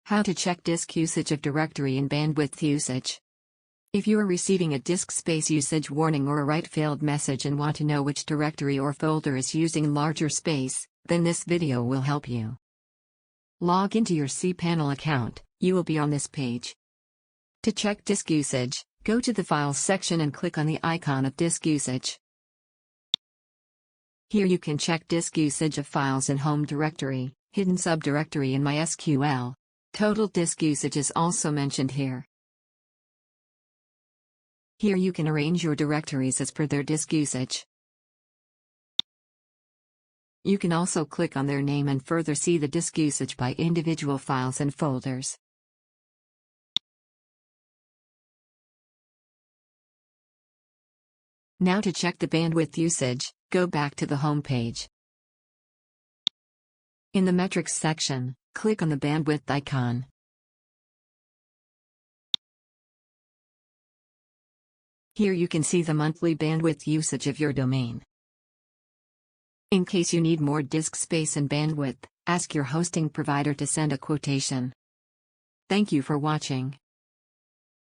How to check disk usage of directory and bandwidth usage. If you are receiving a disk space usage warning or a write failed message and want to know which directory or folder is using larger space, then this video will help you. Log into your cPanel account. You will be on this page. To check disk usage, go to the Files section and click on the icon of disk usage. Here you can check disk usage of files in home directory, hidden subdirectory in MySQL. Total disk usage is also mentioned here. Here you can arrange your directories as per their disk usage. You can also click on their name and further see the disk usage by individual files and folders. Now to check the bandwidth usage, go back to the home page. In the metrics section, click on the bandwidth icon. Here you can see the monthly bandwidth usage of your domain. In case you need more disk space and bandwidth, ask your hosting provider to send a quotation. Thank you for watching.